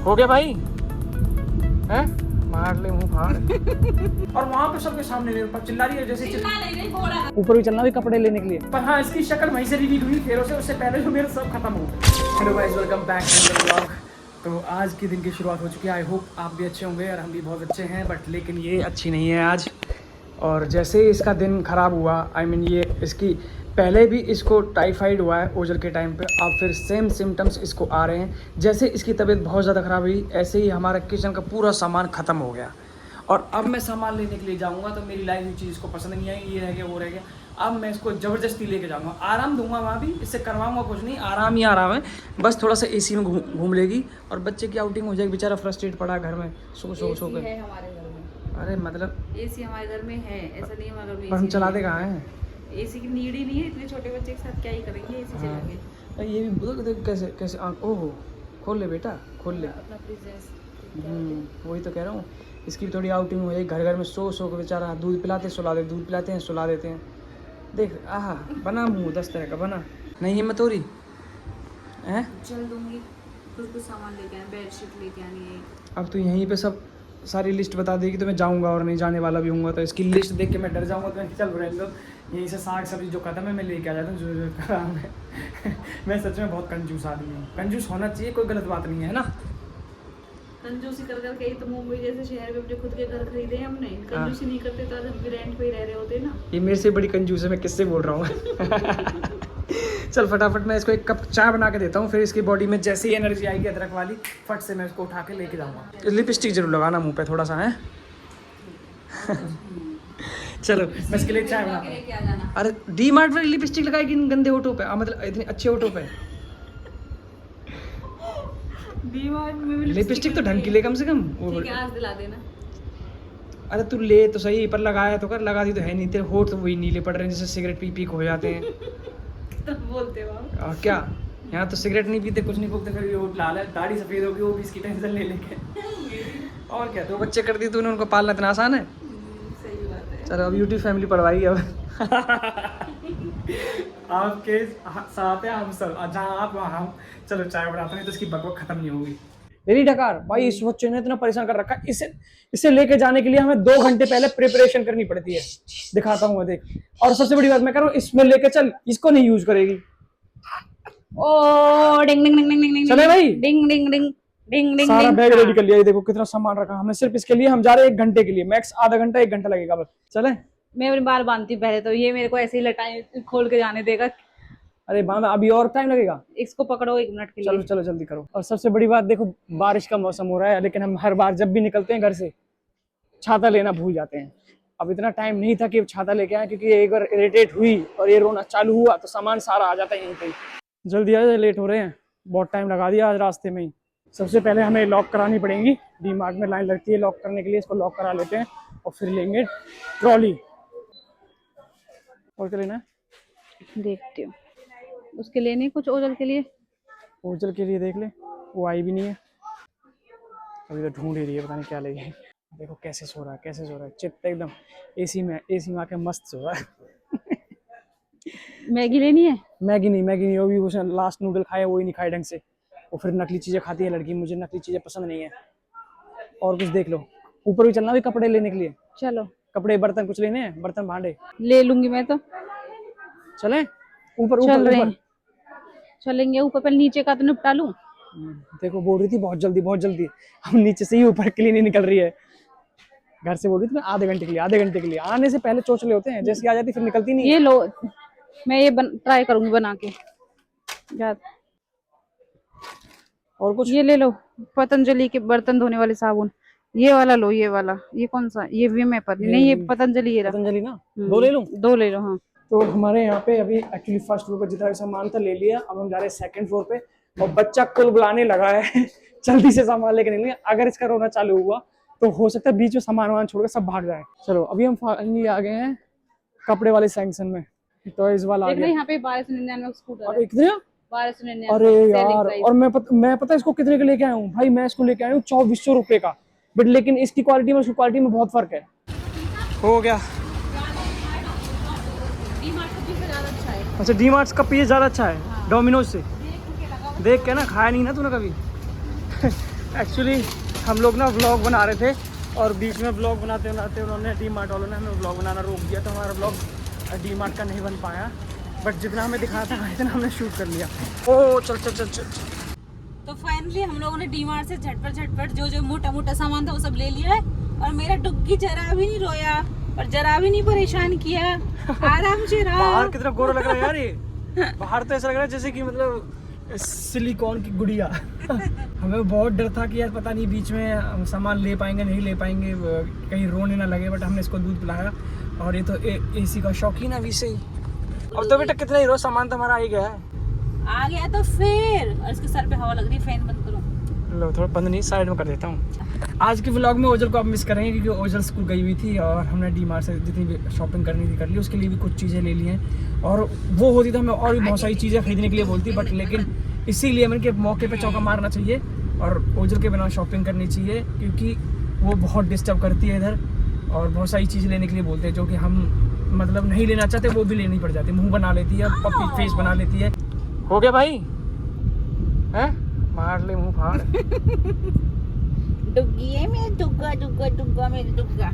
हो गया भाई हैं? मार ले मुंह फाड़। और वहाँ पे सबके सामने मेरे ऊपर चिल्ला रही है जैसे ऊपर भी चलना भी कपड़े लेने के लिए। पर हाँ इसकी शक्ल वहीं से रिवील हुई, फिर उससे पहले जो मेरे सब खत्म हो गए। Hello guys, welcome back to the vlog. तो आज के दिन की शुरुआत हो चुकी है। आई होप आप भी अच्छे होंगे और हम भी बहुत अच्छे हैं, बट लेकिन ये अच्छी नहीं है आज। और जैसे ही इसका दिन ख़राब हुआ, आई मीन ये इसकी पहले भी इसको टाइफाइड हुआ है ओजल के टाइम पे, अब फिर सेम सिम्टम्स इसको आ रहे हैं। जैसे इसकी तबीयत बहुत ज़्यादा ख़राब हुई, ऐसे ही हमारा किचन का पूरा सामान ख़त्म हो गया। और अब मैं सामान लेने के लिए जाऊँगा तो मेरी लाई हुई चीज़ इसको पसंद नहीं आएगी, ये रह गया वो रह गया। अब मैं इसको ज़बरदस्ती लेके जाऊँगा, आराम दूंगा वहाँ भी, इससे करवाऊँगा कुछ नहीं, आराम ही आराम है। बस थोड़ा सा एसी में घूम लेगी और बच्चे की आउटिंग हो जाएगी। बेचारा फ्रस्ट्रेट पड़ा घर में सो के। हमारे घर में अरे मतलब एसी हमारे घर में है, ऐसा नहीं हमारे घर में पर हम AC चलाते नहीं कहाँ हैं? है। एसी की नीड ही नहीं है, इतने छोटे बच्चे के साथ क्या ही करेंगे एसी चला के। ये भी बोलो देख कैसे कैसे ओहो खोल ले बेटा खोल ले। अपना प्रिंसेस वही तो कह रहा हूँ, इसकी भी थोड़ी आउटिंग हो जाए। घर घर में सो के बेचारा दूध पिलाते सुला देते, दूध पिलाते हैं सुला देते हैं। देख आहा बना मुँह 10 तरह का बना। नहीं हिम्मत हो रही हैं? चल दूंगी, कुछ सामान लेके आए, बेडशीट लेके आनी है। अब तो यहीं पे सब सारी लिस्ट बता देगी तो मैं जाऊंगा और नहीं जाने वाला भी हूँ। तो इसकी लिस्ट देख के मैं डर जाऊंगा, तो मैं चल रहे लो यहीं से साग सब्जी जो खत्म है मैं लेके आ जाता हूँ जो जरूरत का काम है। मैं सच में बहुत कंजूस आदमी हूँ। कंजूस होना चाहिए, कोई गलत बात नहीं है ना। कंजूसी कर करके ही तो मुंबई जैसे शहर में अपने खुद के घर खरीदे हैं हमने। कंजूसी नहीं करते तो आज हम भी रेंट पे ही रह रहे होते ना। ये मेरे से बड़ी कंजूस है, मैं किससे बोल रहा हूँ। चल फटाफट मैं इसको एक कप चाय बना के देता हूँ, फिर इसकी बॉडी में जैसे ही एनर्जी आएगी अदरक वाली, फट से मैं इसको उठा के लेके जाऊँगा। लिपस्टिक जरूर लगाना मुंह पे थोड़ा सा है। चलो मैं इसके लिए चाय बना। अरे डी मार्ट वाली लिपस्टिक लगाएगी इन गंदे होठों पे, मतलब इतने अच्छे होठों पे। लिपस्टिक तो ढंग की ले कम से कम। ठीक है, आज दिला देना। अरे तू ले तो सही, पर लगाया तो कर, लगा दी तो है नहीं। तेरे होठ तो वही नीले पड़ रहे हैं जैसे सिगरेट पी हो जाते हैं। तो बोलते हो क्या यहाँ तो सिगरेट नहीं पीते कुछ नहीं फूकते, फिर भी वो लाल है, दाढ़ी सफेद होगी वो भी इसकी टेंशन ले लेके। और क्या, तो बच्चे कर दी तूने, उनको पालना इतना आसान है? सही बात है। चलो अब यूट्यूब फैमिली पढ़वाई अब। आपके साथ है हम सब, जहाँ आप वहाँ हम। चलो चाय बनाते हैं तो इसकी बकवास खत्म नहीं होगी। मेरी डकार भाई, इस बच्चे ने इतना परेशान कर रखा है। इसे लेके जाने के लिए हमें 2 घंटे पहले प्रिपरेशन करनी पड़ती है। दिखाता हूँ मैं, देख। और सबसे बड़ी बात मैं कह रहा हूँ, इसमें लेके चल, इसको नहीं यूज करेगी। ओ डिंग डिंग डिंग डिंग डिंग चले भाई, डिंग डिंग डिंग डिंग डिंग। सारा बैग रेडी कर लिया। ये देखो कितना सामान रखा हमने सिर्फ इसके लिए। हम जा रहे हैं 1 घंटे के लिए, मैक्स आधा घंटा 1 घंटा लगेगा बस। चले मैं अपनी बाल बांधती हूँ पहले, तो ये मेरे को ऐसे ही लटाई खोल के जाने देगा। अरे बांधा, अभी और टाइम लगेगा। इसको पकड़ो 1 मिनट के लिए। चलो चलो जल्दी करो। और सबसे बड़ी बात देखो, बारिश का मौसम हो रहा है, लेकिन हम हर बार जब भी निकलते हैं घर से छाता लेना भूल जाते हैं। अब इतना टाइम नहीं था कि छाता लेके आए, क्योंकि एक बार इरिटेट हुई और ये रोना चालू हुआ तो सामान सारा आ जाता है यहीं पे। जल्दी आ जाए, लेट हो रहे हैं, बहुत टाइम लगा दिया आज रास्ते में ही। सबसे पहले हमें लॉक करानी पड़ेगी, डी मार्ट में लाइन लगती है लॉक करने के लिए। इसको लॉक करा लेते हैं और फिर लेंगे ट्रॉली। और क्या लेना है देखती हूँ, उसके लिए नहीं कुछ ओजल के लिए। ओजल के लिए देख ले, वो आई भी नहीं है अभी, तो ढूंढ ही रही है, पता नहीं क्या लेगी। देखो कैसे सो रहा है, कैसे सो रहा है, चित्त एकदम एसी में आके मस्त सो रहा है। मैगी लेनी है? मैगी नहीं, वो भी उसने लास्ट नूडल खाया, वही नहीं खाए ढंग से। वो फिर नकली चीजें खाती है लड़की, मुझे नकली चीजें पसंद नहीं है। और कुछ देख लो, ऊपर भी चलना भी कपड़े लेने के लिए। चलो, कपड़े बर्तन कुछ लेने हैं, बर्तन भांडे ले लूंगी मैं तो। चले ऊपर चल ऊपर रहे ऊपर हैं, चलेंगे ऊपर, पहले नीचे का तो निपटा लूं। देखो बोल रही थी बहुत जल्दी, हम नीचे से ही ऊपर के लिए नहीं निकल रही है। घर से बोल रही थी मैं आधे घंटे के लिए, आने से पहले चोचले होते हैं, जैसे आ जाती फिर निकलती नहीं। ये लो, मैं ये ट्राई करूंगी बना के। और कुछ ये ले लो, पतंजलि के बर्तन धोने वाले साबुन। ये वाला लो, ये वाला, ये कौन सा, ये विम है पर नहीं, ये पतंजलि। ये पतंजलि ना, 2 ले लूं? 2 ले लो। हाँ, तो हमारे यहाँ पे अभी एक्चुअली फर्स्ट फ्लोर पे जितना भी सामान था ले लिया। अब हम जा रहे हैं सेकंड फ्लोर पे, और बच्चा कुल बुलाने लगा है। जल्दी से सामान लेके निकलेंगे, अगर इसका रोना चालू हुआ तो हो सकता है बीच में सामान छोड़कर सब भाग जाए। चलो अभी हम फाइनली आ गए हैं कपड़े वाले सेक्शन में। टॉयज वाला आ गया यहाँ पे 1299 स्कूटर है। कितने? 1299। अरे यार, और मैं पता है इसको कितने का लेके आया हूँ भाई? मैं इसको लेके आया हूँ 2400 रुपए का, बट लेकिन इसकी क्वालिटी में उसकी क्वालिटी में बहुत फर्क है। हो गया। अच्छा, डी मार्ट का पीस ज़्यादा अच्छा है डोमिनोज से। देख के ना, खाया नहीं ना तूने कभी। एक्चुअली हम लोग ना व्लॉग बना रहे थे और बीच में व्लॉग बनाते बनाते उन्होंने डी मार्ट वालों ने हमें व्लॉग बनाना रोक दिया, तो हमारा व्लॉग डी मार्ट का नहीं बन पाया, बट जितना हमें दिखाना था इतना हमने शूट कर लिया। ओ चल चल चल चल। तो फाइनली हम लोगों ने डी मार्ट से झटपट जो मोटा मोटा सामान था वो सब ले लिया है, और मेरा डुग्गी जरा भी नहीं रोया और जरा भी नहीं परेशान किया, आराम से रहा। बाहर कितना गोरा लग रहा है यार ये, बाहर तो ऐसा लग रहा है जैसे कि मतलब सिलिकॉन की गुड़िया। हमें बहुत डर था कि यार पता नहीं बीच में हम सामान ले पाएंगे नहीं ले पाएंगे, कहीं रोने ना लगे, बट हमने इसको दूध पिलाया और ये तो एसी का शौकीन है अभी से ही। अब तो बेटा कितना ही रोज सामान तो हमारा आ ही गया है। आ गया तो फिर, और इसके सर पे हवा लग रही है, फैन बंद करो। लो थोड़ा बंद नहीं, साइड में कर देता हूँ। आज के व्लॉग में ओजल को आप मिस करेंगे क्योंकि ओजल स्कूल गई हुई थी और हमने डी मार्ट से जितनी भी शॉपिंग करनी थी कर ली, उसके लिए भी कुछ चीज़ें ले ली हैं, और वो होती तो हमें और भी बहुत सारी चीज़ें खरीदने के लिए बोलती, बट लेकिन इसीलिए मैंने कि मौके पे चौका मारना चाहिए और ओजल के बिना शॉपिंग करनी चाहिए, क्योंकि वो बहुत डिस्टर्ब करती है इधर और बहुत सारी चीज़ें लेने के लिए बोलते हैं जो कि हम मतलब नहीं लेना चाहते, वो भी लेनी पड़ जाती है। मुँह बना लेती है, पपी फेस बना लेती है। हो गया भाई हैं, मार ले मुँह फाड़। डुग्गी है मेरा डुग्गा डुग्गा डुग्गा मेरा डुग्गा।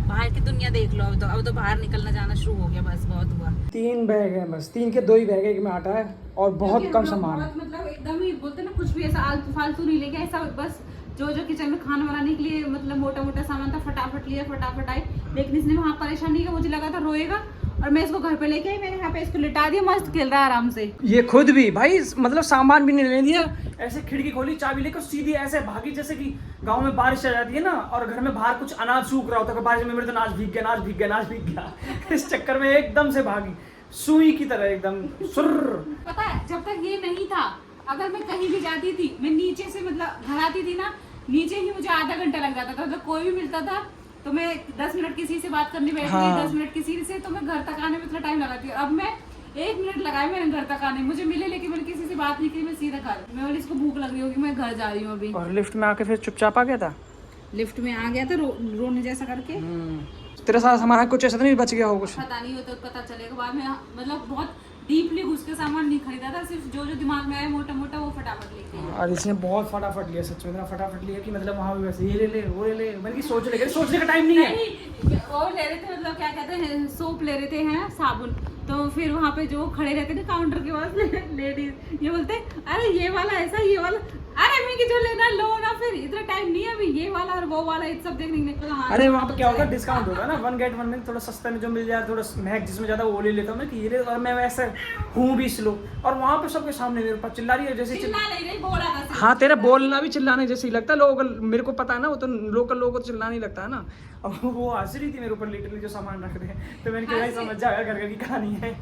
बाहर की दुनिया देख लो, अब तो बाहर निकलना जाना शुरू हो गया, बस बहुत हुआ। 3 बैग है बस, 3 के 2 ही बैग है, एक में आटा है और बहुत कम सामान है। मतलब एकदम ही बोलते ना, कुछ भी ऐसा आलतू फालतू नहीं लेके, ऐसा बस जो किचन में खाना बनाने के लिए मतलब मोटा मोटा सामान था फटाफट लिया, फटाफट आए। लेकिन इसने वहाँ परेशान नहीं किया, मुझे लगा था रोएगा, और मैं इसको घर पे लेके आई, मैंने यहाँ पे इसको लिटा दिया, मस्त खेल रहा है आराम से। ये खुद भी भाई मतलब सामान भी नहीं लेने दिया, ऐसे खिड़की खोली चाबी लेकर सीधी ऐसे भागी जैसे कि गांव में बारिश आ जाती है ना और घर में बाहर कुछ अनाज सूख रहा होता है, बारिश में मेरे तो अनाज भीग गया, अनाज भीग गया, अनाज भीग गया। इस चक्कर में एकदम से भागी सुई की तरह एकदम सुर्र। पता है जब तक ये नहीं था, अगर मैं कहीं भी जाती थी, मैं नीचे से मतलब घर आती थी ना, नीचे ही मुझे आधा घंटा लग जाता था। मतलब कोई भी मिलता था तो मैं 10 मिनट किसी से बात करने बैठ गई, 10 मिनट किसी से, तो मैं घर तक आने में इतना टाइम लगाती हूँ। अब मैं 1 मिनट लगाए मैंने घर तक आने, मुझे मिले लेकिन मैंने किसी से बात नहीं की, मैं सीधा घर, मैं बोली इसको भूख लग रही होगी, मैं घर जा रही हूँ अभी। और लिफ्ट में आके फिर चुपचाप आ गया था, लिफ्ट में आ गया था रोने जैसा करके। तेरा सारा सामान कुछ ऐसा तो नहीं बच गया हो कुछ? पता नहीं, हो तो पता चलेगा बाद में। मतलब बहुत डीपली घुस के सामान नहीं खरीदा था, सिर्फ जो दिमाग में आया मोटा मोटा वो फटाफट लेके आया। और इसने बहुत फटाफट लिया, सच में इतना फटाफट लिया कि मतलब वहाँ भी वैसे ये ले ले वो ले ले, मैंने सोचने का टाइम नहीं है। वो ले रहे थे मतलब क्या कहते हैं, सोप ले रहे थे हैं, साबुन, तो फिर वहाँ पे जो खड़े रहते थे काउंटर के पास लेडीज, ये बोलते अरे ये वाला ऐसा, ये वाला, अरे मैं कि जो लेना लो ना, फिर इतना टाइम नहीं है अभी, ये वाला और वो वाला ये सब देखने को। हाँ, अरे वहाँ पे क्या होगा, डिस्काउंट होगा ना, 1 get 1 में थोड़ा सस्ते में जो मिल जाए, थोड़ा महंग जिसमें ज्यादा वो ले लेता हूँ मैं कि ये ले, और मैं वैसे हूँ भी स्लो, और वहाँ पे सबके सामने मेरे पास चिल्ला रही है जैसे हाँ, तेरा बोलना भी चिल्लाने जैसे ही लगता है। लोग मेरे को पता है ना, वो तो लोकल लोगों को तो चिल्लाने ही लगता है ना। अब वो हंस रही थी मेरे ऊपर लिटरली जो सामान रख रहे हैं, तो मैंने कहा समझ जाएगा घर की कहानी है।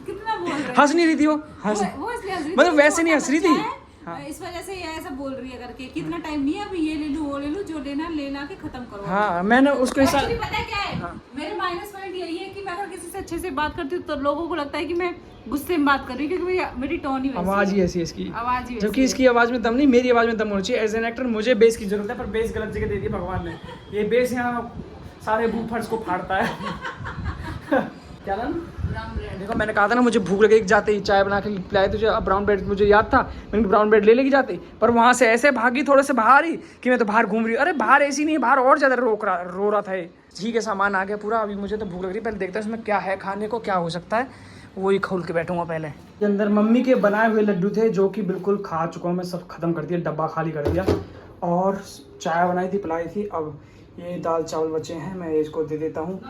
कितना बोल रहे, हंस नहीं रही थी वो मतलब वैसे नहीं हंस रही थी, इस वजह से ये ऐसा बोल रही है करके, कितना टाइम नहीं है अभी, ये ले लूं वो ले लूं, जो लेना ले ला के खत्म करो। हाँ, मैंने उसको पता है क्या है, हाँ। मेरे माइनस पॉइंट यही है कि मैं अगर किसी से अच्छे से बात करती हूँ तो लोगों को लगता है कि मैं गुस्से में बात कर रही हूँ, क्योंकि मेरी टोन ही आवाज ही ऐसी है इसकी, आवाज ही, जबकि इसकी आवाज में दम नहीं, मेरी आवाज में दम होना चाहिए। एज एन एक्टर मुझे बेस की जरूरत है, पर बेस गलत जगह दे दी भगवान ने। ये बेस यहाँ सारे बूफर्स को फाड़ता है। क्या नाम? देखो मैंने कहा था ना मुझे भूख लगी, जाते ही चाय बना के पिलाई तुझे। अब ब्राउन ब्रेड मुझे याद था, मैंने ब्राउन ब्रेड ले लेगी जाते, पर वहाँ से ऐसे भागी थोड़े से बाहर ही कि मैं तो बाहर घूम रही हूँ। अरे बाहर ऐसी नहीं है, बाहर और ज़्यादा रो रहा था ये। ठीक है सामान आ गया पूरा, अभी मुझे तो भूख लग रही है, पहले देखता है इसमें क्या है खाने को, क्या हो सकता है, वही खोल के बैठूंगा पहले। ये अंदर मम्मी के बनाए हुए लड्डू थे जो कि बिल्कुल खा चुका हूँ मैं, सब खत्म कर दिया, डब्बा खाली कर दिया, और चाय बनाई थी पिलाई थी। अब ये दाल चावल बचे हैं, मैं इसको दे देता हूँ।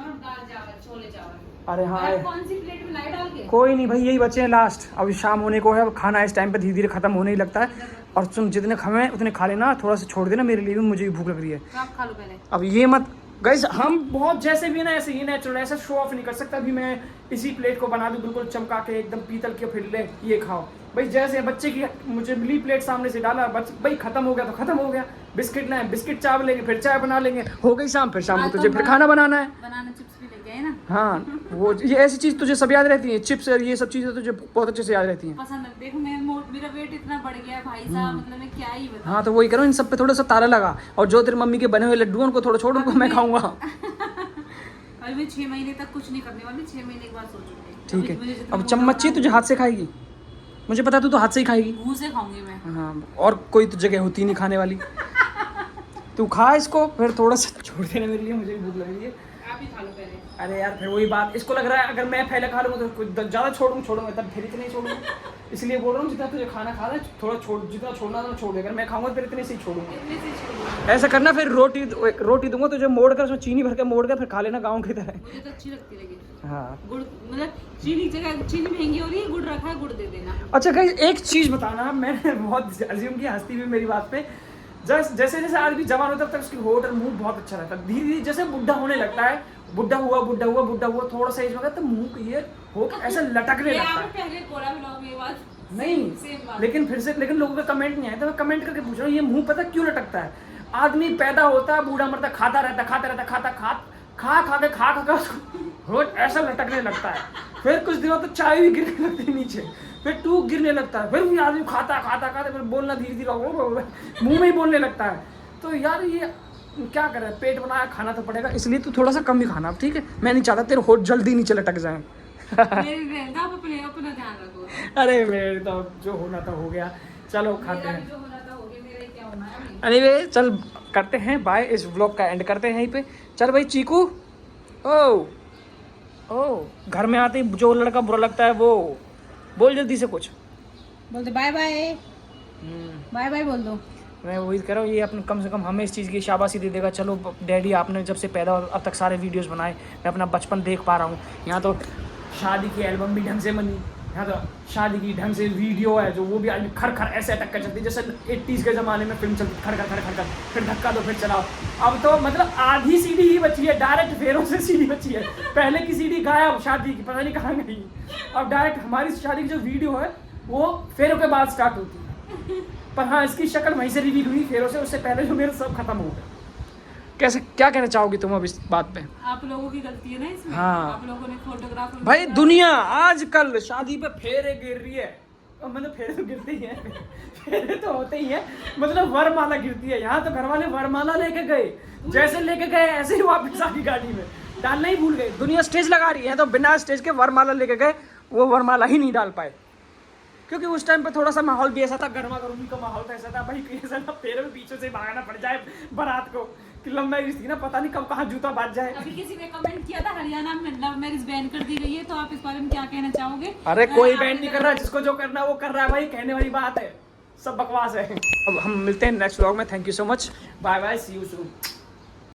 अरे हाँ, कौन सी प्लेट में लाई डाल के? कोई नहीं भाई, यही बचे हैं लास्ट। अभी शाम होने को है, अब खाना इस टाइम पे धीरे धीरे खत्म होने ही लगता है, और तुम जितने खाए उतने खा लेना, थोड़ा सा छोड़ देना मेरे लिए भी, मुझे भी भूख लग रही है। आप खा लो पहले। अब ये मत गाइस, हम बहुत जैसे भी ना ऐसे ही नेचुरल, ऐसा शो ऑफ नहीं कर सकता। अभी मैं इसी प्लेट को बना दूं बिल्कुल चमका के एकदम पीतल के, फिर ले ये खाओ भाई। जैसे बच्चे की मुझे मिली प्लेट सामने से डाला, भाई खत्म हो गया तो खत्म हो गया। बिस्किट लाए, बिस्किट चाव लेंगे, फिर चाय बना लेंगे, हो गई शाम। फिर शाम को तुझे फिर खाना बनाना है, बनाना चिप्स भी लेके आए ना। हाँ, वो ये ऐसी चीज तुझे सब याद रहती है, चिप्स और ये सब चीजें तुझे बहुत अच्छे से याद रहती हैं। पसंद है। देखो मेरा वेट इतना बढ़ गया है भाई साहब, मतलब मैं क्या ही बताऊं। हाँ तो वही करो, इन सब पे थोड़ा सा ताला लगा, और जो तेरी मम्मी के बने हुए लड्डू उनको थोड़ा छोड़, उनको मैं खाऊंगा। अभी मैं 6 महीने तक कुछ नहीं करने वाली, 6 महीने के बाद सोचूंगी। ठीक है, अब चम्मच चाहिए तुझे, हाथ से खाएगी? मुझे पता तू तो हाथ से ही खाएगी। मुंह से खाऊंगी मैं। हाँ, और कोई तो जगह होती नहीं खाने वाली। तू खा इसको, फिर थोड़ा सा छोड़ देना मेरे लिए, मुझे भी भूख लग रही है। आप ही खा लो पहले। अरे यार फिर वही बात, इसको लग रहा है अगर मैं पहले खा लूँगा तो कुछ ज़्यादा छोड़ूंगा तब फिर इतने ही छोड़ूंगा। इसलिए बोल रहा हूँ जितना तुझे खाना खा ले, थोड़ा छोड़, जितना छोड़ना था छोड़ दे। अगर मैं खाऊंगा फिर इतने से ही छोड़ूंगा। इतने से छोड़ो। ऐसा करना, फिर रोटी दूंगा तुझे मोड़ कर, उसमें चीनी भर के मोड़ कर फिर खा लेना गाँव की तरह। मुझे तो अच्छी लगती लगी। हाँ गुड़ मतलब चीनी जगह चीनी महंगी हो रही है, गुड़ रखा है, गुड़ दे देना। अच्छा गाइस, एक चीज़ बताना, मैंने बहुत अज्यूम की, हंसती हुई मेरी बात पे। जैसे जैसे आदमी जवान होता है तब उसकी होठ और मुंह बहुत अच्छा रहता है। धीरे धीरे जैसे बुढ़ा होने लगता है, बुढ़ा हुआ थोड़ा सा एज में तो मुंह ये होठ ऐसा लटकने लगता है। पहले कोरा ब्लॉग में ये बात नहीं, लेकिन लोगों का कमेंट नहीं आया, तो मैं कमेंट करके पूछ रहा हूँ ये मुंह पता क्यों लटकता है? आदमी पैदा होता है, बूढ़ा मरता, खाता रहता, खा के उसको होठ ऐसा लटकने लगता है। फिर कुछ दिनों तो चाय भी गिरने लगती है नीचे, फिर टूक गिरने लगता है, फिर भी आदमी खाता फिर बोलना धीरे धीरे मुंह में ही बोलने लगता है। तो यार ये क्या करे, पेट बनाया खाना तो पड़ेगा, इसलिए तू थोड़ा सा कम ही खाना, ठीक है? मैं नहीं चाहता तेरे होठ जल्दी नीचे लटक जाए। मेरी बहन का आप अपना ध्यान रखो। अरे मेरे तो जो होना था हो गया, चलो खाते हैं। जो होना था हो गया, मेरा ही क्या होना है। एनीवे चल करते हैं बाय, इस व्लॉग का एंड करते हैं यहीं पे। चल भाई चीकू, ओ घर में आते ही जो लड़का बुरा लगता है वो बोल जल्दी से कुछ बोल दो बाय बाय बोल दो। मैं वही कह रहा हूँ, ये अपने कम से कम हमें इस चीज़ की शाबाशी दे देगा। चलो डैडी, आपने जब से पैदा अब तक सारे वीडियोस बनाए, मैं अपना बचपन देख पा रहा हूँ। यहाँ तो शादी की एल्बम भी ढंग से बनी, यहाँ तो शादी की ढंग से वीडियो है जो वो भी आदमी खर ऐसे अटक कर चलती, जैसे 80s के ज़माने में फिल्म चलती, खर फिर धक्का दो फिर चलाओ। अब तो मतलब आधी सीडी ही बची है, डायरेक्ट फेरों से सीडी बची है। पहले की सीडी गायब, शादी की पता नहीं कहाँ गई। अब डायरेक्ट हमारी शादी की जो वीडियो है वो फेरों के बाद स्टार्ट होती है। पर हाँ, इसकी शक्ल वहीं से रिवील हुई फेरों से, उससे पहले जो मेरे सब खत्म हो गया। कैसे, क्या कहना चाहोगी तुम अब इस बात पे? आप लोगों की गलती है ना इसमें। हाँ। आप लोगों ने फोटोग्राफर भाई दुनिया आजकल शादी पे फेरे गिर रही है, मतलब फेरे तो गिरते ही हैं, फेरे तो होते ही हैं, मतलब वरमाला गिरती है। यहाँ तो घर वाले वरमाला लेके गए, जैसे लेके गए ऐसे ही वापस आके गाड़ी में डालना ही भूल गए। दुनिया स्टेज लगा रही है तो बिना स्टेज के वरमाला लेके गए, वो वरमाला ही नहीं डाल पाए, क्योंकि उस टाइम पे थोड़ा सा माहौल भी ऐसा था, गर्मा गर्मी का माहौल था, ऐसा था भाई ऐसा ना पैरों में पीछे से भागना पड़ जाए बारात को, कि लव मैरिज थी ना, पता नहीं कब कहाँ जूता बाज जाए। अभी किसी ने कमेंट किया था हरियाणा में लव मैरिज बैन कर दी गई है, तो आप इस बारे में क्या कहना चाहोगे? अरे कोई बैन नहीं कर रहा, जिसको जो करना है वो कर रहा है भाई, कहने वाली बात है, सब बकवास है। अब हम मिलते हैं नेक्स्ट व्लॉग में। Thank you so much, bye bye, see you soon.